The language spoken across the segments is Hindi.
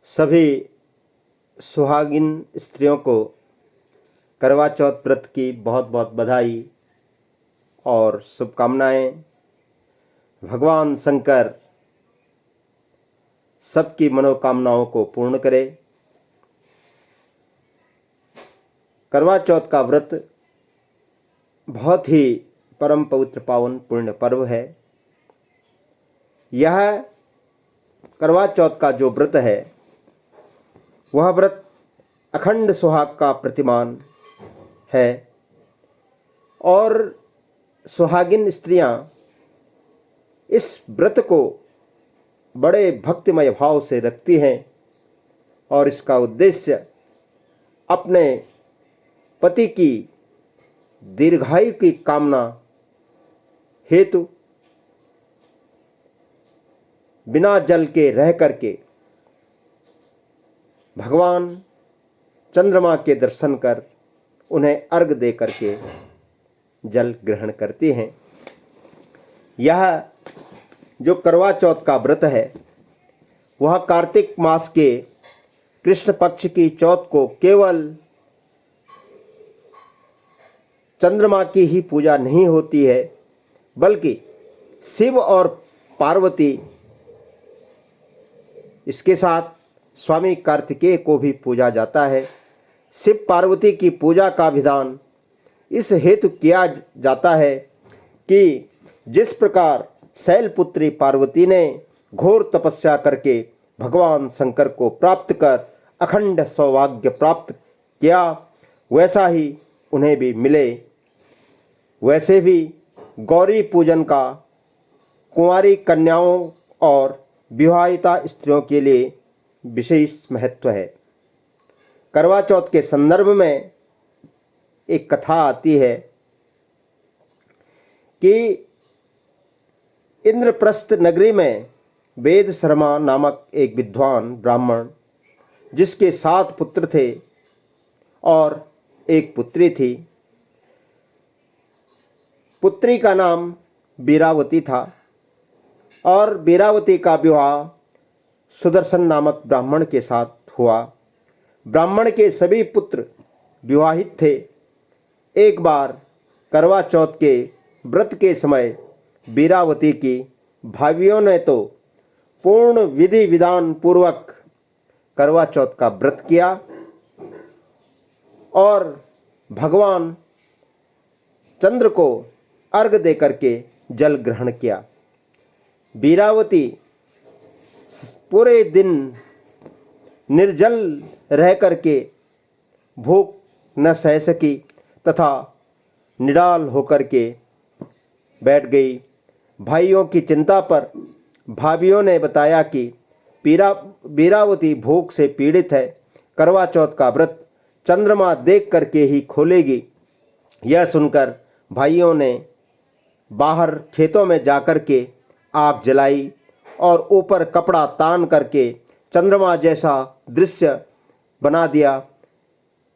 सभी सुहागिन स्त्रियों को करवा चौथ व्रत की बहुत बहुत बधाई और शुभकामनाएं। भगवान शंकर सबकी मनोकामनाओं को पूर्ण करे। करवा चौथ का व्रत बहुत ही परम पवित्र पावन पुण्य पर्व है। यह करवा चौथ का जो व्रत है वह व्रत अखंड सुहाग का प्रतिमान है और सुहागिन स्त्रियां इस व्रत को बड़े भक्तिमय भाव से रखती हैं और इसका उद्देश्य अपने पति की दीर्घायु की कामना हेतु बिना जल के रह करके भगवान चंद्रमा के दर्शन कर उन्हें अर्घ दे करके जल ग्रहण करती हैं। यह जो करवा चौथ का व्रत है वह कार्तिक मास के कृष्ण पक्ष की चौथ को केवल चंद्रमा की ही पूजा नहीं होती है, बल्कि शिव और पार्वती, इसके साथ स्वामी कार्तिकेय को भी पूजा जाता है। शिव पार्वती की पूजा का विधान इस हेतु किया जाता है कि जिस प्रकार शैलपुत्री पार्वती ने घोर तपस्या करके भगवान शंकर को प्राप्त कर अखंड सौभाग्य प्राप्त किया, वैसा ही उन्हें भी मिले। वैसे भी गौरी पूजन का कुंवारी कन्याओं और विवाहिता स्त्रियों के लिए विशेष महत्व है। करवा चौथ के संदर्भ में एक कथा आती है कि इंद्रप्रस्थ नगरी में वेद शर्मा नामक एक विद्वान ब्राह्मण, जिसके 7 पुत्र थे और एक पुत्री थी। पुत्री का नाम बीरावती था और बीरावती का विवाह सुदर्शन नामक ब्राह्मण के साथ हुआ। ब्राह्मण के सभी पुत्र विवाहित थे। एक बार करवा चौथ के व्रत के समय बीरावती की भाभियों ने तो पूर्ण विधि विधान पूर्वक करवा चौथ का व्रत किया और भगवान चंद्र को अर्घ दे करके जल ग्रहण किया। बीरावती पूरे दिन निर्जल रह करके भूख न सह सकी तथा निडाल होकर के बैठ गई। भाइयों की चिंता पर भाभियों ने बताया कि बीरावती भूख से पीड़ित है, करवा चौथ का व्रत चंद्रमा देख करके ही खोलेगी। यह सुनकर भाइयों ने बाहर खेतों में जाकर के आग जलाई और ऊपर कपड़ा तान करके चंद्रमा जैसा दृश्य बना दिया।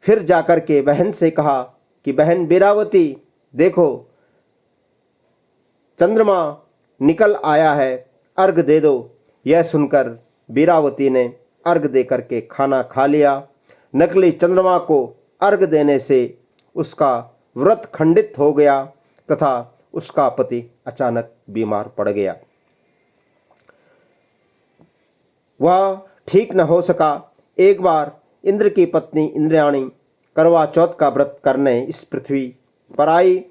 फिर जाकर के बहन से कहा कि बहन बीरावती, देखो चंद्रमा निकल आया है, अर्घ दे दो। यह सुनकर बीरावती ने अर्घ दे करके खाना खा लिया। नकली चंद्रमा को अर्घ देने से उसका व्रत खंडित हो गया तथा उसका पति अचानक बीमार पड़ गया। वह ठीक न हो सका। एक बार इंद्र की पत्नी इंद्राणी करवा चौथ का व्रत करने इस पृथ्वी पर आई।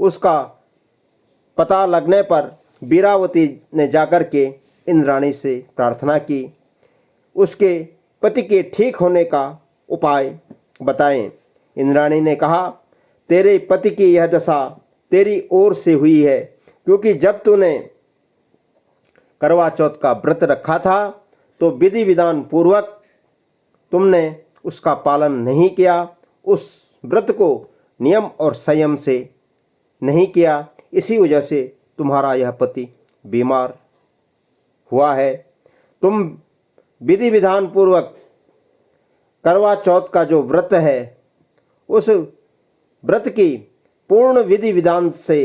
उसका पता लगने पर बीरावती ने जाकर के इंद्राणी से प्रार्थना की, उसके पति के ठीक होने का उपाय बताएं। इंद्राणी ने कहा, तेरे पति की यह दशा तेरी ओर से हुई है, क्योंकि जब तूने करवा चौथ का व्रत रखा था तो विधि विधान पूर्वक तुमने उसका पालन नहीं किया, उस व्रत को नियम और संयम से नहीं किया, इसी वजह से तुम्हारा यह पति बीमार हुआ है। तुम विधि विधान पूर्वक करवा चौथ का जो व्रत है उस व्रत की पूर्ण विधि विधान से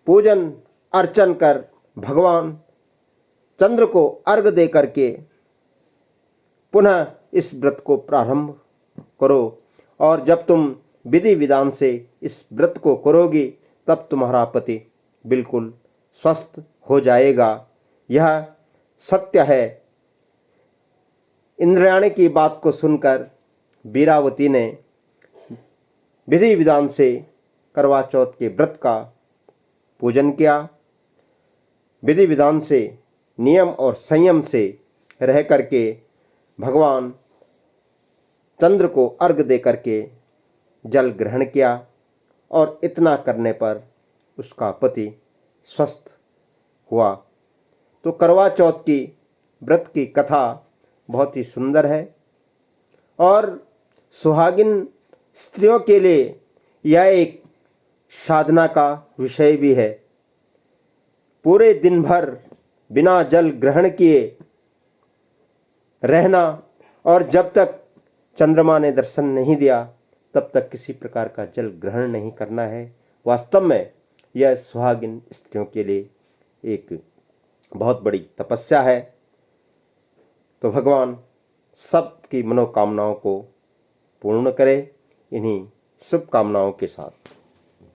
पूजन अर्चन कर भगवान चंद्र को अर्घ दे करके पुनः इस व्रत को प्रारंभ करो। और जब तुम विधि विधान से इस व्रत को करोगी तब तुम्हारा पति बिल्कुल स्वस्थ हो जाएगा। यह सत्य है। इंद्रायणी की बात को सुनकर वीरावती ने विधि विधान से करवा चौथ के व्रत का पूजन किया। विधि विधान से, नियम और संयम से रह करके भगवान चंद्र को अर्घ दे करके जल ग्रहण किया और इतना करने पर उसका पति स्वस्थ हुआ। तो करवा चौथ की व्रत की कथा बहुत ही सुंदर है और सुहागिन स्त्रियों के लिए यह एक साधना का विषय भी है। पूरे दिन भर बिना जल ग्रहण किए रहना और जब तक चंद्रमा ने दर्शन नहीं दिया तब तक किसी प्रकार का जल ग्रहण नहीं करना है। वास्तव में यह सुहागिन स्त्रियों के लिए एक बहुत बड़ी तपस्या है। तो भगवान सबकी मनोकामनाओं को पूर्ण करे। इन्हीं शुभकामनाओं के साथ